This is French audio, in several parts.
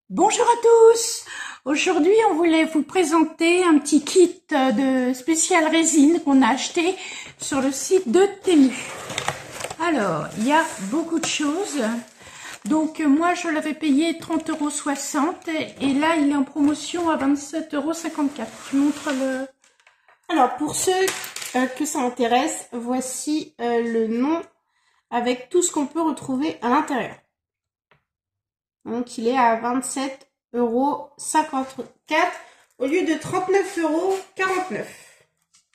Bonjour à tous. Aujourd'hui, on voulait vous présenter un petit kit de spécial résine qu'on a acheté sur le site de Temu. Alors, il y a beaucoup de choses. Donc, moi, je l'avais payé 30,60 € et là, il est en promotion à 27,54 €. Je montre le... Alors, pour ceux que ça intéresse, voici le nom avec tout ce qu'on peut retrouver à l'intérieur. Donc, il est à 27,54 € au lieu de 39,49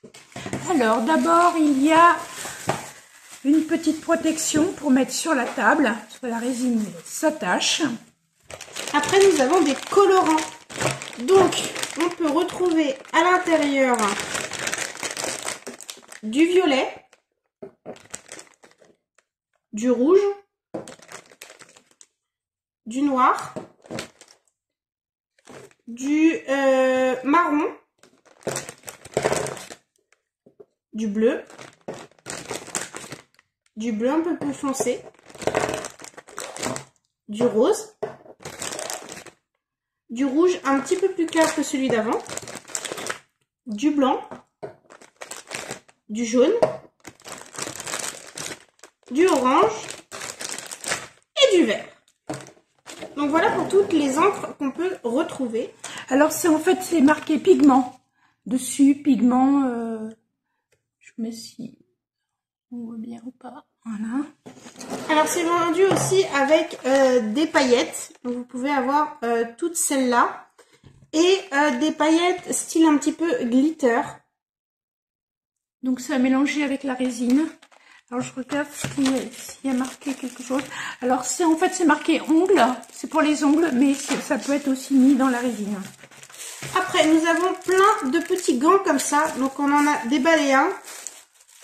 €. Alors, d'abord, il y a une petite protection pour mettre sur la table, parce que la résine s'attache. Après, nous avons des colorants. Donc, on peut retrouver à l'intérieur du violet, du rouge, du noir, du marron, du bleu un peu plus foncé, du rose, du rouge un petit peu plus clair que celui d'avant, du blanc, du jaune, du orange et du vert. Donc voilà pour toutes les encres qu'on peut retrouver. Alors c'est marqué pigment dessus, pigment. Je mets si on voit bien ou pas. Voilà. Alors c'est vendu aussi avec des paillettes. Donc vous pouvez avoir toutes celles-là et des paillettes style un petit peu glitter. Donc ça a mélangé avec la résine. Alors je regarde s'il y a marqué quelque chose. Alors c'est marqué ongles, c'est pour les ongles, mais ça peut être aussi mis dans la résine. Après nous avons plein de petits gants comme ça, donc on en a déballé un.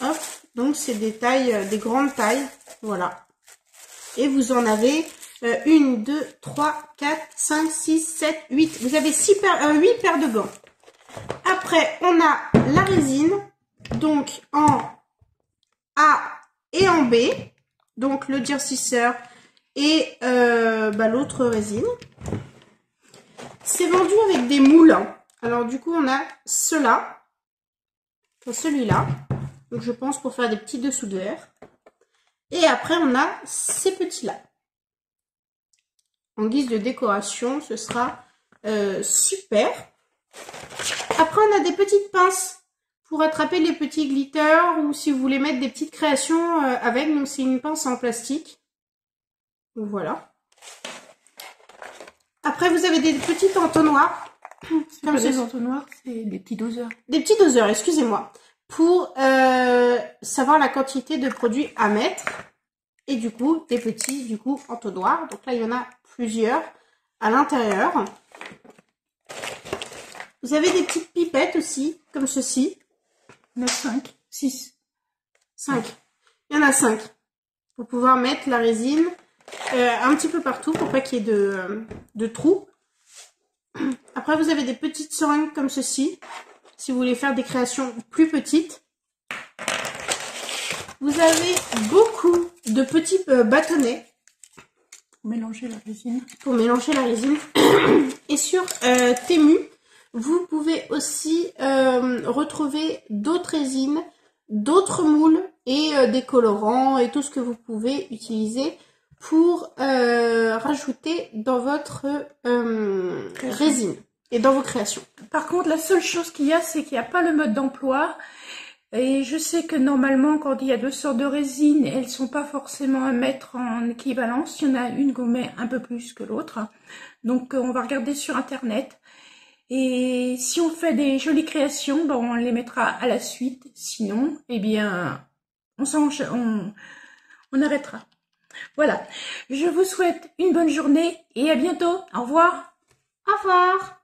Hop, donc c'est des tailles, des grandes tailles, voilà. Et vous en avez 1, 2, 3, 4, 5, 6, 7, 8. Vous avez 8 paires de gants. Après on a la résine, donc en A et en B, donc le durcisseur et l'autre résine. C'est vendu avec des moules. Alors du coup on a cela, celui-là, donc je pense pour faire des petits dessous de verre. Et après on a ces petits-là. En guise de décoration, ce sera super. Après on a des petites pinces pour attraper les petits glitters ou si vous voulez mettre des petites créations avec. Donc c'est une pince en plastique. Donc voilà. Après vous avez des petits entonnoirs. C'est pas des entonnoirs, c'est des petits doseurs. Des petits doseurs, excusez-moi. Pour savoir la quantité de produits à mettre. Et du coup, des petits entonnoirs. Donc là, il y en a plusieurs à l'intérieur. Vous avez des petites pipettes aussi, comme ceci. Il y en a 5, 6. 5. Il y en a 5. Pour pouvoir mettre la résine un petit peu partout pour pas qu'il y ait de trous. Après, vous avez des petites seringues comme ceci. Si vous voulez faire des créations plus petites. Vous avez beaucoup de petits bâtonnets. Pour mélanger la résine. Pour mélanger la résine. Et sur Temu, vous pouvez aussi retrouver d'autres résines, d'autres moules et des colorants et tout ce que vous pouvez utiliser pour rajouter dans votre résine et dans vos créations. Par contre, la seule chose qu'il y a, c'est qu'il n'y a pas le mode d'emploi. Et je sais que normalement, quand il y a 2 sortes de résines, elles ne sont pas forcément à mettre en équivalence. Il y en a une qu'on met un peu plus que l'autre. Donc, on va regarder sur Internet. Et si on fait des jolies créations, ben, on les mettra à la suite. Sinon, eh bien, on arrêtera. Voilà. Je vous souhaite une bonne journée et à bientôt. Au revoir. Au revoir.